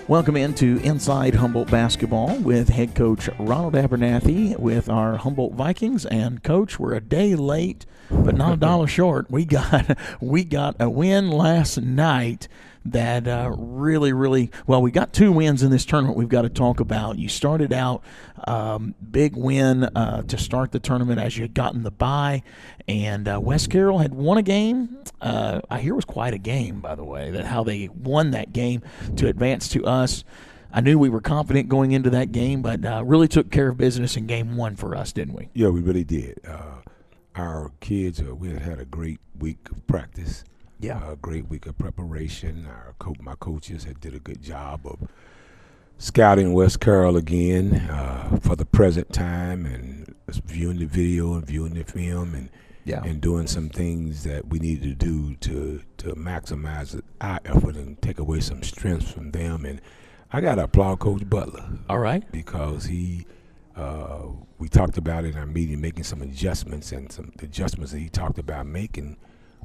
Welcome into Inside Humboldt Basketball with head coach Ronald Abernathy with our Humboldt Vikings. And, Coach, we're a day late, but not a dollar short. We got a win last night that really, well, we got two wins in this tournament we've got to talk about. You started out big win to start the tournament as you had gotten the bye, and West Carroll had won a game. I hear it was quite a game, by the way, that how they won that game to advance to us. I knew we were confident going into that game, but really took care of business in game one for us, didn't we? Yeah, we really did. Our kids, we had a great week of practice. Yeah, a great week of preparation. My coaches had did a good job of scouting West Carroll again for the present time, and viewing the video and viewing the film, and doing some things that we needed to do to maximize our effort and take away some strengths from them. And I got to applaud Coach Butler. All right, because we talked about in our meeting making some adjustments, and some adjustments that he talked about making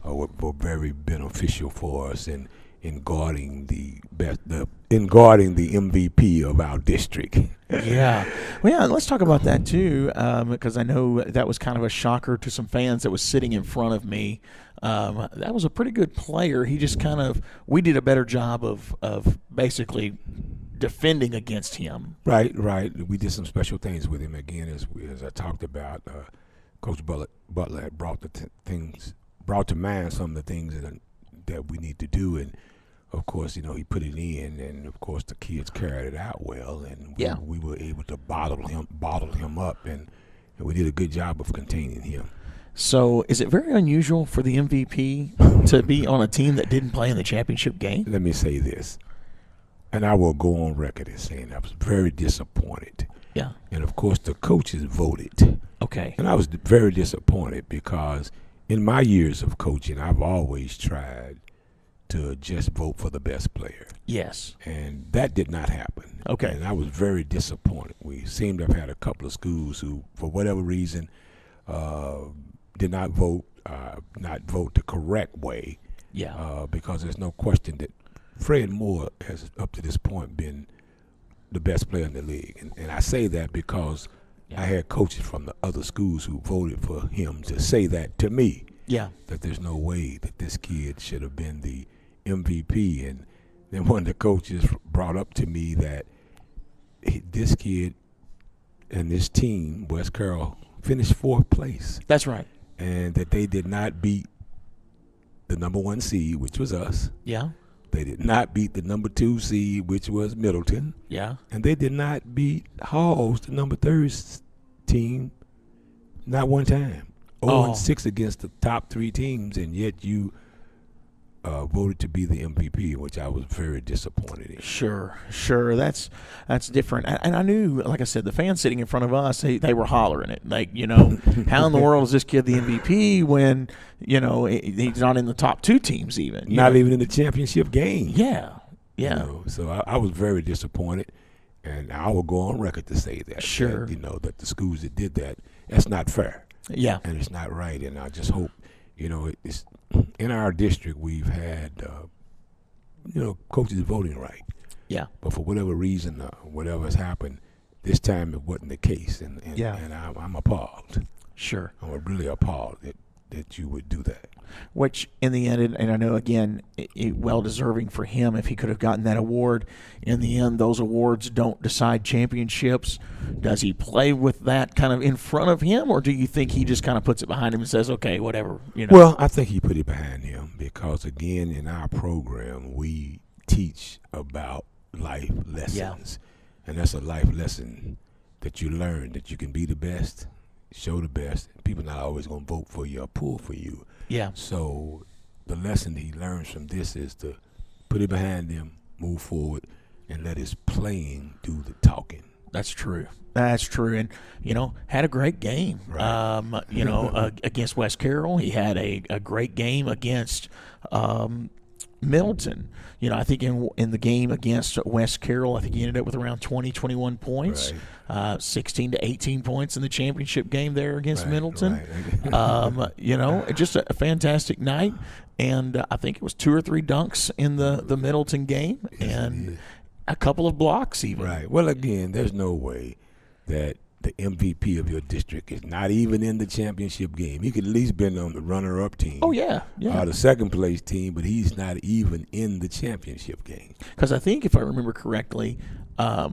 were very beneficial for us in guarding the MVP of our district. Yeah. Well, yeah, let's talk about that too, because I know that was kind of a shocker to some fans that was sitting in front of me. That was a pretty good player. He just we did a better job of basically defending against him. Right. We did some special things with him again, as I talked about. Coach Butler had brought to mind some of the things that we need to do, and of course, he put it in, and of course the kids carried it out well, and we were able to bottle him up, and we did a good job of containing him. So, is it very unusual for the MVP to be on a team that didn't play in the championship game? Let me say this, and I will go on record as saying I was very disappointed. Yeah. And of course the coaches voted. Okay. And I was very disappointed because in my years of coaching, I've always tried to just vote for the best player. Yes. And that did not happen. Okay. And I was very disappointed. We seem to have had a couple of schools who, for whatever reason, did not vote the correct way. Yeah. Because there's no question that Fred Moore has, up to this point, been the best player in the league. And I say that because I had coaches from the other schools who voted for him to say that to me. Yeah. That there's no way that this kid should have been the MVP. And then one of the coaches brought up to me that this kid and this team, West Carroll, finished fourth place. That's right. And that they did not beat the number one seed, which was us. Yeah. They did not beat the number 2 seed, which was Middleton. Yeah. And they did not beat Halls, the number 3 team, not one time. 0-6 against the top 3 teams, and yet you voted to be the MVP, which I was very disappointed in. Sure. That's different. And I knew, like I said, the fans sitting in front of us, they were hollering it. Like, how in the world is this kid the MVP when, he's not in the top 2 teams even. Not even in the championship game. Yeah. So I was very disappointed, and I will go on record to say that. Sure. That the schools that did that's not fair. Yeah. And it's not right, and I just hope, it's in our district we've had, coaches voting right. Yeah. But for whatever reason, whatever has happened, this time it wasn't the case, and I'm appalled. Sure. I'm really appalled that you would do that. Which, in the end, and I know, again, well-deserving for him if he could have gotten that award. In the end, those awards don't decide championships. Does he play with that kind of in front of him, or do you think he just kind of puts it behind him and says, okay, whatever? Well, I think he put it behind him because, again, in our program, we teach about life lessons. Yeah. And that's a life lesson that you learn, that you can be the best, show the best. People not always going to vote for you or pull for you. Yeah. So the lesson he learns from this is to put it behind him, move forward, and let his playing do the talking. That's true. And, had a great game, right. Against West Carroll. He had a great game against Middleton. I think in the game against West Carroll, I think he ended up with around 20, 21 points, right. 16 to 18 points in the championship game there against Middleton. Right. Just a fantastic night. And I think it was 2 or 3 dunks in the Middleton game. Yes, and a couple of blocks even. Right. Well, again, there's no way that the MVP of your district is not even in the championship game. He could at least been on the runner-up team. Oh, yeah. Or the second-place team, but he's not even in the championship game. Because I think, if I remember correctly, I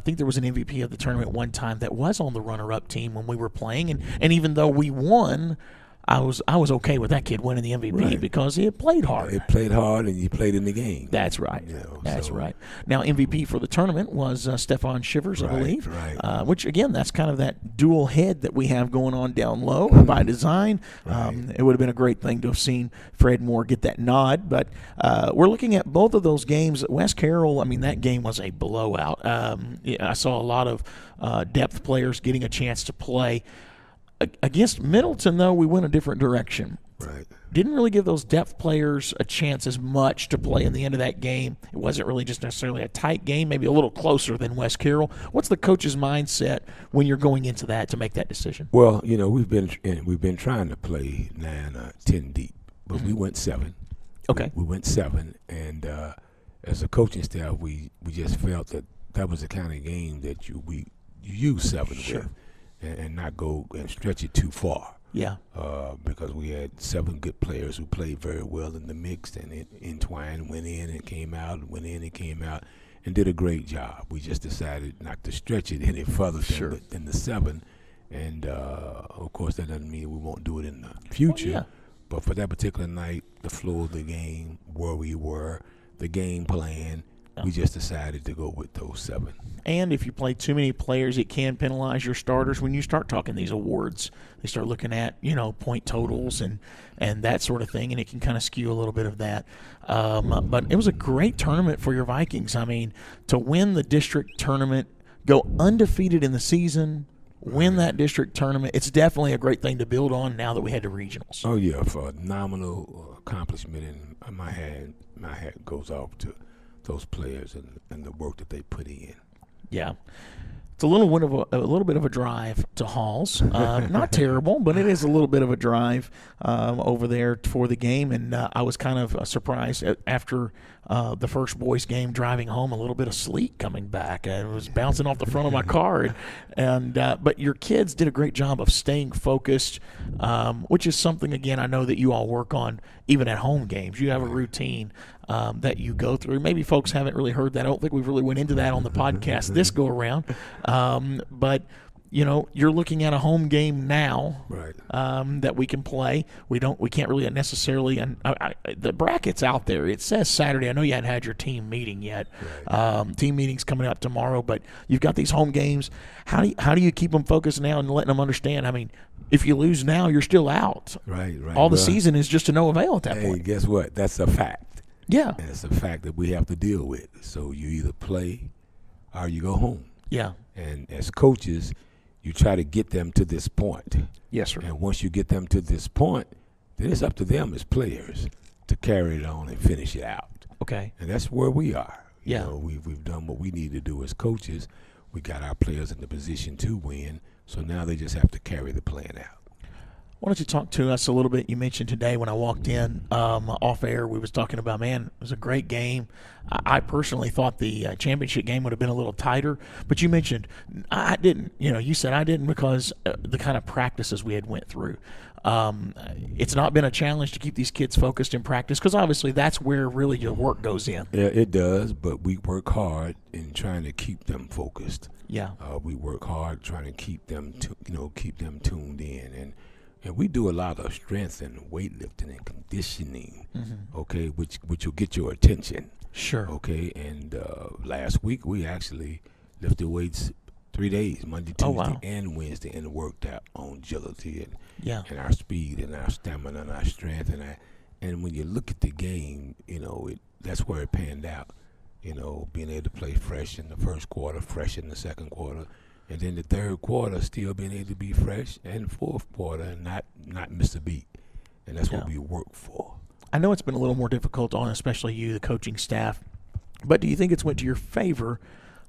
think there was an MVP of the tournament one time that was on the runner-up team when we were playing, and even though we won, I was okay with that kid winning the MVP because he had played hard. He played hard, and he played in the game. That's right. That's right. Now, MVP for the tournament was Stephon Shivers, I believe. Right. Which, again, that's kind of that dual head that we have going on down low by design. It would have been a great thing to have seen Fred Moore get that nod. But we're looking at both of those games. West Carroll, I mean, that game was a blowout. I saw a lot of depth players getting a chance to play. Against Middleton, though, we went a different direction. Right. Didn't really give those depth players a chance as much to play in the end of that game. It wasn't really just necessarily a tight game, maybe a little closer than West Carroll. What's the coach's mindset when you're going into that to make that decision? Well, we've been trying to play 9 or 10 deep, but we went 7. Okay. We went 7, and as a coaching staff, we just felt that was the kind of game that you use 7 with. And not go and stretch it too far. Yeah. Because we had 7 good players who played very well in the mix, and it entwined, went in and came out, went in and came out, and did a great job. We just decided not to stretch it any further than the 7. And, of course, that doesn't mean we won't do it in the future. Yeah. But for that particular night, the flow of the game, where we were, the game plan, we just decided to go with those 7. And if you play too many players, it can penalize your starters when you start talking these awards. They start looking at, point totals and that sort of thing, and it can kind of skew a little bit of that. But it was a great tournament for your Vikings. I mean, to win the district tournament, go undefeated in the season, win that district tournament, it's definitely a great thing to build on now that we head to regionals. Oh, yeah, for a nominal accomplishment, and my hat goes off to those players and the work that they put in. Yeah. It's a little bit of a drive to Halls. Not terrible, but it is a little bit of a drive over there for the game. And I was kind of surprised after the first boys game driving home, a little bit of sleet coming back. It was bouncing off the front of my car. But your kids did a great job of staying focused, which is something, again, I know that you all work on even at home games. You have a routine that you go through. Maybe folks haven't really heard that. I don't think we've really went into that on the podcast this go around. But you're looking at a home game now, right? That we can play. We can't really necessarily. And the bracket's out there. It says Saturday. I know you hadn't had your team meeting yet. Right. Team meeting's coming up tomorrow, but you've got these home games. How do you keep them focused now and letting them understand? I mean, if you lose now, you're still out. Right. All the season is just to no avail at that point. Hey, guess what? That's a fact. Yeah. And it's a fact that we have to deal with. So you either play or you go home. Yeah. And as coaches, you try to get them to this point. Yes, sir. And once you get them to this point, then it's up to them as players to carry it on and finish it out. Okay. And that's where we are. Yeah. You know, we've done what we need to do as coaches. We got our players in the position to win, so now they just have to carry the plan out. Why don't you talk to us a little bit? You mentioned today when I walked in off air, we was talking about, man, it was a great game. I personally thought the championship game would have been a little tighter, but you mentioned I didn't. You said I didn't because the kind of practices we had went through. It's not been a challenge to keep these kids focused in practice because obviously that's where really your work goes in. Yeah, it does, but we work hard in trying to keep them focused. Yeah, we work hard trying to keep them, keep them tuned in, and we do a lot of strength and weightlifting and conditioning. Mm-hmm. Okay, which will get your attention. Sure. Okay, and last week we actually lifted weights 3 days, Monday, Tuesday, and Wednesday, and worked out on agility and our speed and our stamina and our strength. And when you look at the game, that's where it panned out. Being able to play fresh in the first quarter, fresh in the second quarter, and then the third quarter still being able to be fresh, and fourth quarter and not miss a beat. And that's what we work for. I know it's been a little more difficult on especially you, the coaching staff, but do you think it's went to your favor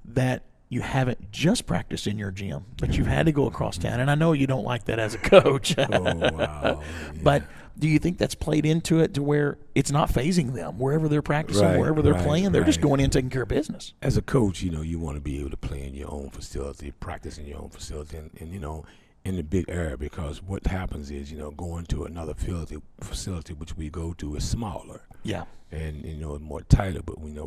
that you haven't just practiced in your gym, but you've had to go across town. And I know you don't like that as a coach. Oh, wow. Yeah. But do you think that's played into it to where it's not phasing them wherever they're practicing, wherever they're playing? They're just going in taking care of business. As a coach, you want to be able to play in your own facility, practice in your own facility, and in the big area, because what happens is, going to another facility which we go to is smaller. Yeah. And, more tighter. But when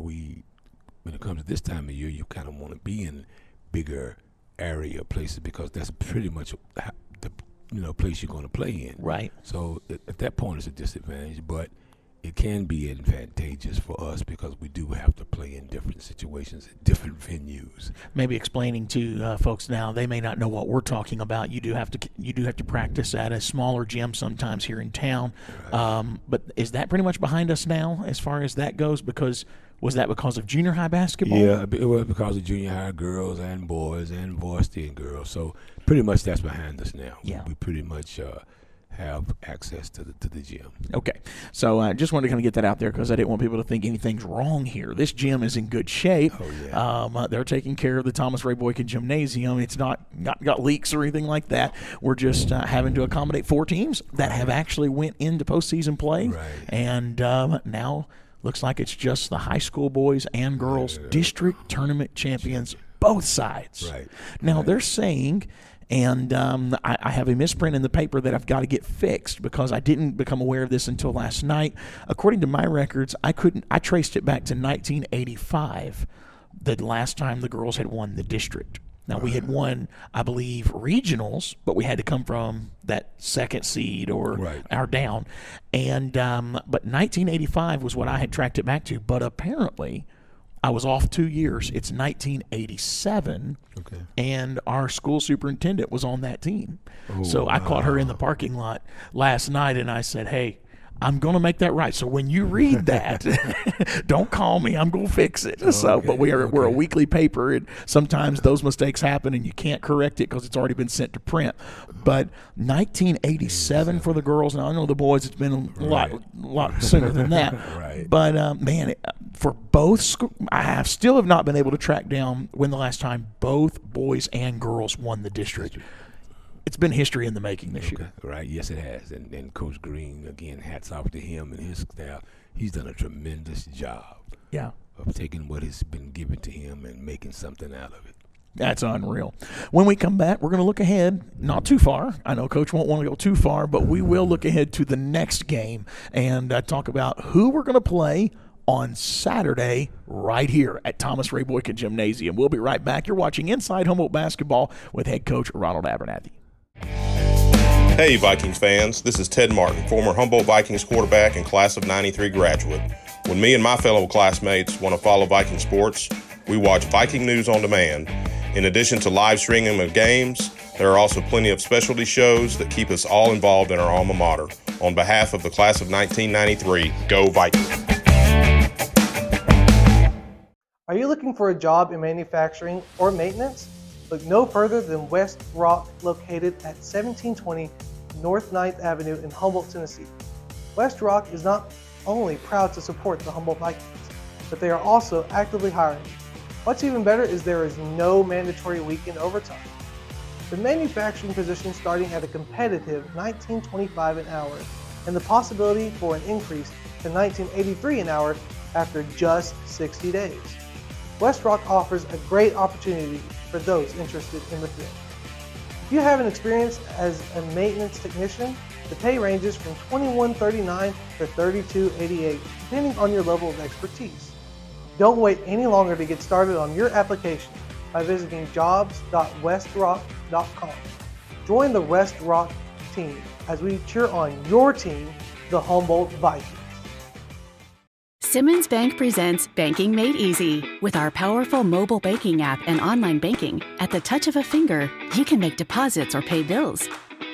it comes to this time of year, you kind of want to be in bigger area places, because that's pretty much the place you're going to play in. Right. So at that point, it's a disadvantage, but it can be advantageous for us because we do have to play in different situations at different venues. Maybe explaining to folks now, they may not know what we're talking about. You do have to practice at a smaller gym sometimes here in town. Right. But is that pretty much behind us now as far as that goes? Was that because of junior high basketball? Yeah, it was because of junior high girls and boys and varsity and girls. So pretty much that's behind us now. Yeah. We pretty much have access to the gym. Okay. So I just wanted to kind of get that out there because I didn't want people to think anything's wrong here. This gym is in good shape. Oh, yeah. They're taking care of the Thomas Ray Boykin Gymnasium. It's not got leaks or anything like that. We're just having to accommodate 4 teams that have actually went into postseason play. Right. And now looks like it's just the high school boys and girls district tournament champions, both sides. Right. Now they're saying, and I have a misprint in the paper that I've got to get fixed because I didn't become aware of this until last night. According to my records, I traced it back to 1985, the last time the girls had won the district. Now, we had won, I believe, regionals, but we had to come from that second seed or down. And but 1985 was what I had tracked it back to. But apparently, I was off 2 years. It's 1987, and our school superintendent was on that team. Oh, so I caught her in the parking lot last night, and I said, hey, I'm going to make that right. So when you read that, don't call me. I'm going to fix it. But we're a weekly paper, and sometimes those mistakes happen, and you can't correct it because it's already been sent to print. But 1987 for the girls. Now I know the boys, it's been a lot sooner than that. But for both, I still have not been able to track down when the last time both boys and girls won the district. It's been history in the making this year. Right, yes it has. And Coach Green, again, hats off to him and his staff. He's done a tremendous job of taking what has been given to him and making something out of it. That's unreal. When we come back, we're going to look ahead, not too far. I know Coach won't want to go too far, but we will look ahead to the next game and talk about who we're going to play on Saturday right here at Thomas Ray Boykin Gymnasium. We'll be right back. You're watching Inside Humboldt Basketball with head coach Ronald Abernathy. Hey Vikings fans, this is Ted Martin, former Humboldt Vikings quarterback and class of '93 graduate. When me and my fellow classmates want to follow Viking sports, we watch Viking News on Demand. In addition to live streaming of games, there are also plenty of specialty shows that keep us all involved in our alma mater. On behalf of the class of 1993, go Vikings! Are you looking for a job in manufacturing or maintenance? Look no further than West Rock, located at 1720 North 9th Avenue in Humboldt, Tennessee. West Rock is not only proud to support the Humboldt Vikings, but they are also actively hiring. What's even better is there is no mandatory weekend overtime. The manufacturing position starting at a competitive $19.25 an hour, and the possibility for an increase to $19.83 an hour after just 60 days. West Rock offers a great opportunity for those interested in the field. If you have an experience as a maintenance technician, the pay ranges from $21.39 to $32.88, depending on your level of expertise. Don't wait any longer to get started on your application by visiting jobs.westrock.com. Join the West Rock team as we cheer on your team, the Humboldt Vikings. Simmons Bank presents Banking Made Easy. With our powerful mobile banking app and online banking, at the touch of a finger, you can make deposits or pay bills,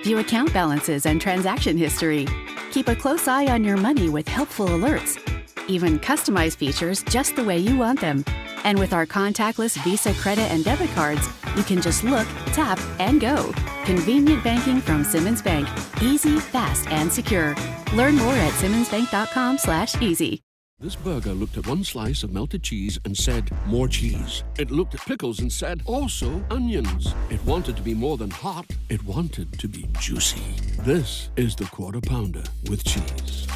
view account balances and transaction history, keep a close eye on your money with helpful alerts, even customize features just the way you want them. And with our contactless Visa credit and debit cards, you can just look, tap, and go. Convenient banking from Simmons Bank. Easy, fast, and secure. Learn more at simmonsbank.com/easy. This burger looked at one slice of melted cheese and said, more cheese. It looked at pickles and said, also onions. It wanted to be more than hot. It wanted to be juicy. This is the Quarter Pounder with cheese.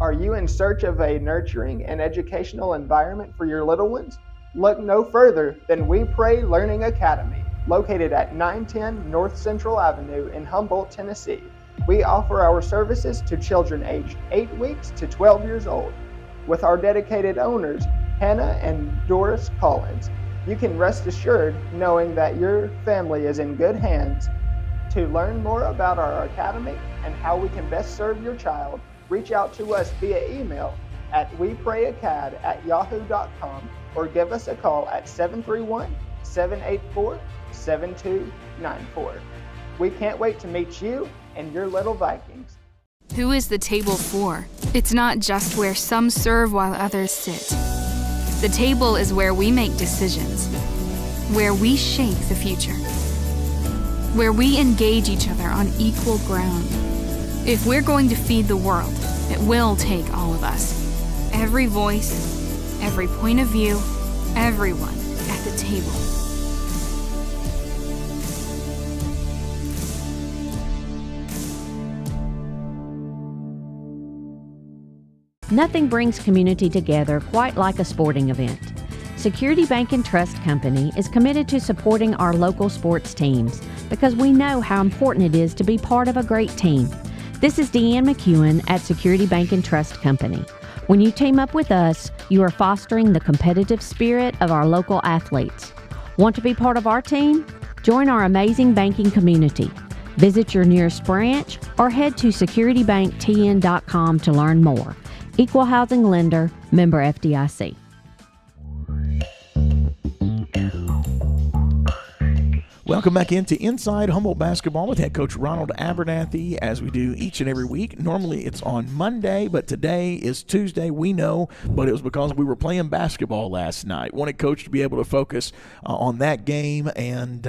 Are you in search of a nurturing and educational environment for your little ones? Look no further than We Pray Learning Academy, located at 910 North Central Avenue in Humboldt, Tennessee. We offer our services to children aged 8 weeks to 12 years old. With our dedicated owners, Hannah and Doris Collins, you can rest assured knowing that your family is in good hands. To learn more about our academy and how we can best serve your child, reach out to us via email at weprayacad@yahoo.com or give us a call at 731-784-7294. We can't wait to meet you and your little Vikings. Who is the table for? It's not just where some serve while others sit. The table is where we make decisions, where we shape the future, where we engage each other on equal ground. If we're going to feed the world, it will take all of us. Every voice, every point of view, everyone at the table. Nothing brings community together quite like a sporting event. Security Bank and Trust Company is committed to supporting our local sports teams because we know how important it is to be part of a great team. This is Deanne McEwen at Security Bank and Trust Company. When you team up with us, you are fostering the competitive spirit of our local athletes. Want to be part of our team? Join our amazing banking community. Visit your nearest branch or head to securitybanktn.com to learn more. Equal housing lender, member FDIC. Welcome back into Inside Humboldt Basketball with head coach Ronald Abernathy, as we do each and every week. Normally it's on Monday, but today is Tuesday, we know, but it was because we were playing basketball last night. Wanted coach to be able to focus on that game, and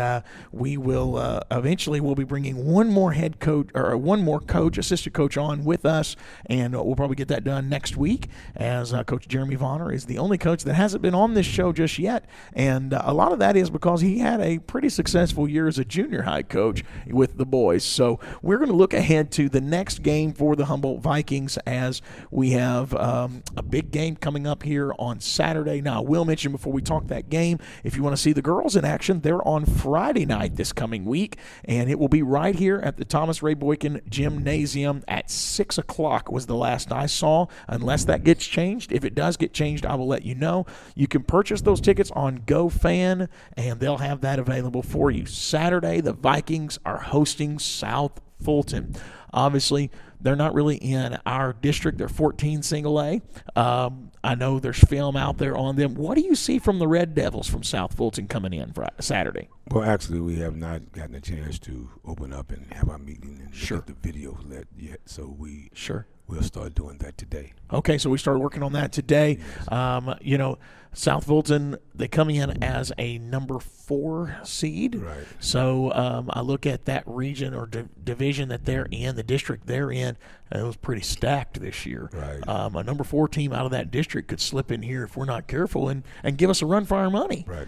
we will eventually we'll be bringing one more head coach, or one more coach, assistant coach on with us, and we'll probably get that done next week, as Coach Jeremy Vonner is the only coach that hasn't been on this show just yet, and a lot of that is because he had a pretty successful year as a junior high coach with the boys. So we're going to look ahead to the next game for the Humboldt Vikings, as we have a big game coming up here on Saturday. Now, I will mention before we talk that game, if you want to see the girls in action, they're on Friday night this coming week, and it will be right here at the Thomas Ray Boykin Gymnasium at 6 o'clock was the last I saw, unless that gets changed. If it does get changed, I will let you know. You can purchase those tickets on GoFan, and they'll have that available for you. Saturday, the Vikings are hosting South Fulton. Obviously, they're not really in our district. They're 14 single A. I know there's film out there on them. What do you see from the Red Devils from South Fulton coming in Saturday? Well, actually, we have not gotten a chance to open up and have our meeting and Sure. look at the videos yet, so we'll start doing that today. Okay, so we started working on that today. Yes. South Fulton, they come in as a number 4 seed. Right. So I look at that region or division that they're in, the district they're in, it was pretty stacked this year. Right. A number 4 team out of that district could slip in here if we're not careful and give us a run for our money. Right.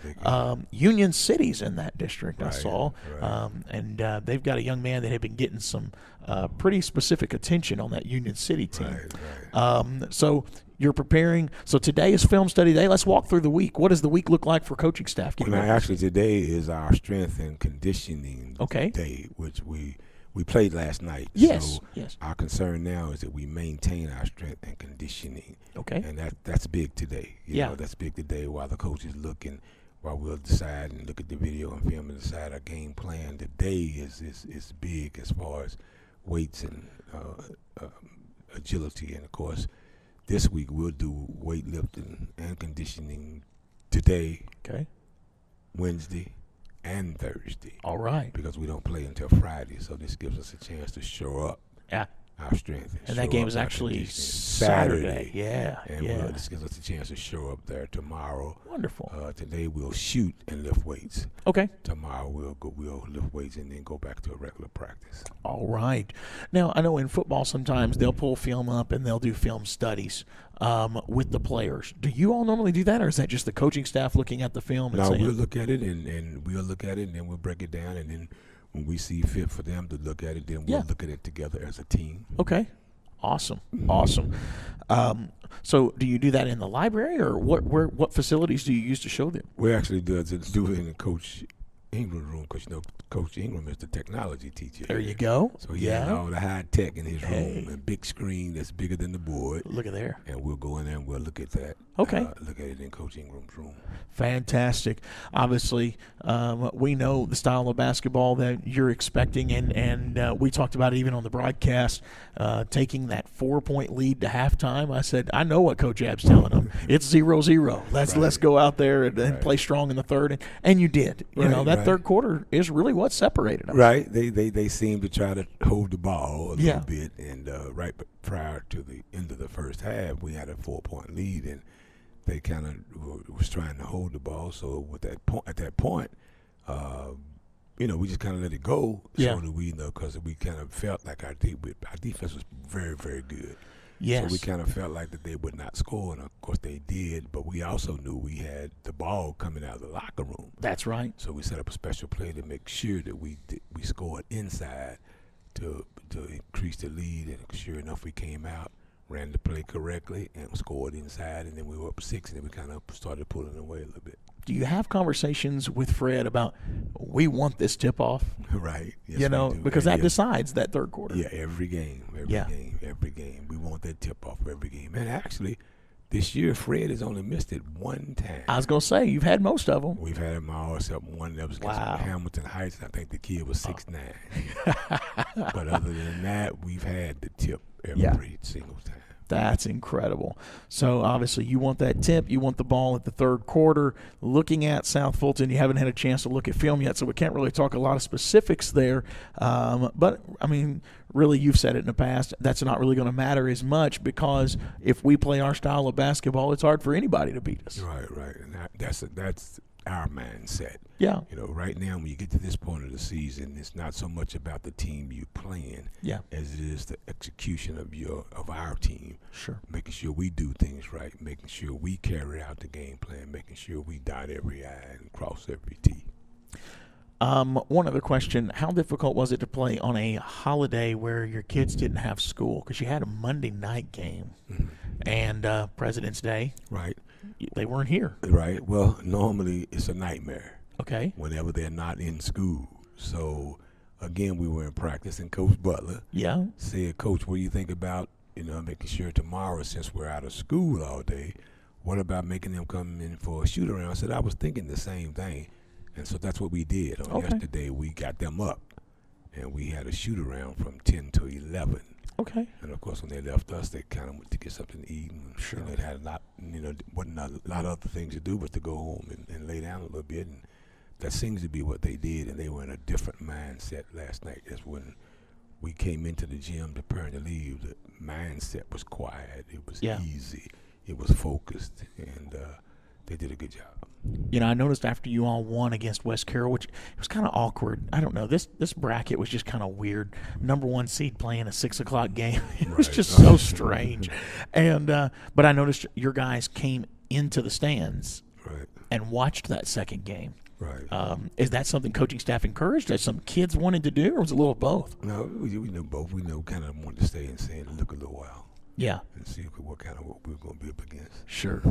Union City's in that district, I saw. Right. And they've got a young man that had been getting some pretty specific attention on that Union City team. Right. So you're preparing. So today is film study day. Let's walk through the week. What does the week look like for coaching staff? Actually, today is our strength and conditioning day, which we played last night. Yes. So our concern now is that we maintain our strength and conditioning. Okay. And that's big today. You know, that's big today while the coach is looking, while we'll decide and look at the video and film and decide our game plan. Today is big as far as weights and agility. And, of course, this week we'll do weightlifting and conditioning today, Wednesday, and Thursday. All right. Because we don't play until Friday, so this gives us a chance to show up. Yeah. our strength. And that game is actually Saturday. Yeah, and this gives us a chance to show up there tomorrow. Wonderful. Today we'll shoot and lift weights. Okay. Tomorrow we'll lift weights and then go back to a regular practice. All right. Now, I know in football sometimes they'll pull film up and they'll do film studies with the players. Do you all normally do that, or is that just the coaching staff looking at the film? And saying, we'll look at it and we'll look at it and then we'll break it down, and then when we see fit for them to look at it, then we'll look at it together as a team. Okay. Awesome. So do you do that in the library, or what facilities do you use to show them? We actually do it in the Coach Ingram room, because Coach Ingram is the technology teacher. There you go. So he has all the high tech in his room, and big screen that's bigger than the board. Look at there. And we'll go in there and we'll look at that. Okay. Look at it in Coach Ingram's room. Fantastic. Obviously, we know the style of basketball that you're expecting, and we talked about it even on the broadcast, taking that 4-point lead to halftime. I said, I know what Coach Ab's telling them. It's 0-0. Let's go out there and play strong in the third, and you did. You know, that third quarter is really what separated them. Right. They seemed to try to hold the ball a little bit, and right prior to the end of the first half, we had a 4-point lead, and they kind of was trying to hold the ball. So at that point, we just kind of let it go. So that we know, because we kind of felt like our defense was very, very good. Yes. So we kind of felt like that they would not score, and of course they did. But we also knew we had the ball coming out of the locker room. That's right. So we set up a special play to make sure that we scored inside to increase the lead. And sure enough, we came out, ran the play correctly, and scored inside. And then we were up 6, and then we kind of started pulling away a little bit. Do you have conversations with Fred about, we want this tip-off? Right. Yes, because that decides that third quarter. Yeah, every game. We want that tip-off every game. And actually, this year, Fred has only missed it one time. I was going to say, you've had most of them. We've had them all except one that was against Hamilton Heights. I think the kid was 6'9". But other than that, we've had the tip every single time. That's incredible. So, obviously, you want that tip. You want the ball at the third quarter. Looking at South Fulton, you haven't had a chance to look at film yet, so we can't really talk a lot of specifics there. But, I mean, really, you've said it in the past, that's not really going to matter as much, because if we play our style of basketball, it's hard for anybody to beat us. Right. And that's our mindset. Yeah. Right now, when you get to this point of the season, it's not so much about the team you playing as it is the execution of our team. Sure. Making sure we do things right, making sure we carry out the game plan, making sure we dot every I and cross every T. One other question. How difficult was it to play on a holiday where your kids didn't have school? Because you had a Monday night game and President's Day. Right. They weren't here. Right. Well, normally it's a nightmare. Okay. Whenever they're not in school. So, again, we were in practice, and Coach Butler said, Coach, what do you think about, making sure tomorrow, since we're out of school all day, what about making them come in for a shoot-around? I said, I was thinking the same thing. And so that's what we did. On yesterday, we got them up, and we had a shoot-around from 10 to 11. Okay. And, of course, when they left us, they kind of went to get something to eat. And, sure. They had a lot, wasn't a lot of other things to do but to go home and lay down a little bit. And that seems to be what they did, and they were in a different mindset last night. That's when we came into the gym preparing to leave. The mindset was quiet. It was easy. It was focused, and they did a good job. I noticed after you all won against West Carroll, which it was kind of awkward. I don't know. This bracket was just kind of weird. Number 1 seed playing a 6:00 game. It was just so strange. And but I noticed your guys came into the stands and watched that second game. Right. Is that something coaching staff encouraged? That some kids wanted to do, or was it a little of both? No, we knew both. We kind of wanted to stay and see and look a little while. Yeah. And see what we were going to be up against. Sure.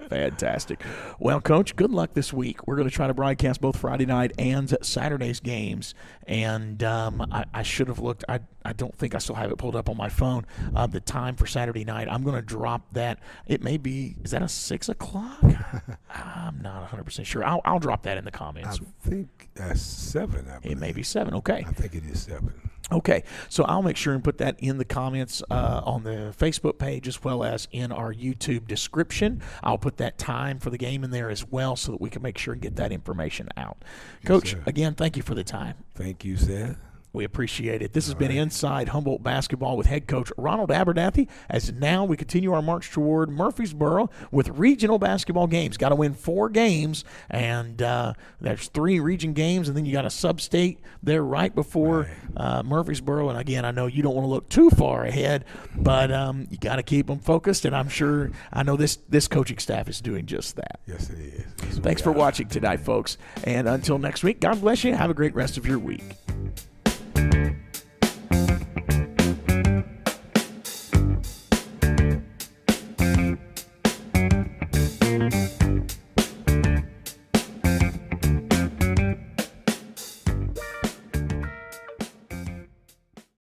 Fantastic. Well, Coach, good luck this week. We're going to try to broadcast both Friday night and Saturday's games. And I should have looked. I don't think I still have it pulled up on my phone. The time for Saturday night, I'm going to drop that. It may be, is that a 6:00? I'm not 100% sure. I'll drop that in the comments. I think that's 7. It may be 7. Okay. I think it is 7. Okay, so I'll make sure and put that in the comments on the Facebook page as well as in our YouTube description. I'll put that time for the game in there as well so that we can make sure and get that information out. Coach, again, thank you for the time. Thank you, Seth. We appreciate it. This has been Inside Humboldt Basketball with head coach Ronald Abernathy. As now we continue our march toward Murfreesboro with regional basketball games. Got to win 4 games, and there's 3 region games, and then you got a sub-state there right before Murfreesboro. And again, I know you don't want to look too far ahead, but you got to keep them focused. And I know this coaching staff is doing just that. Yes, it is. Thanks for watching tonight, folks. And until next week, God bless you. Have a great rest of your week.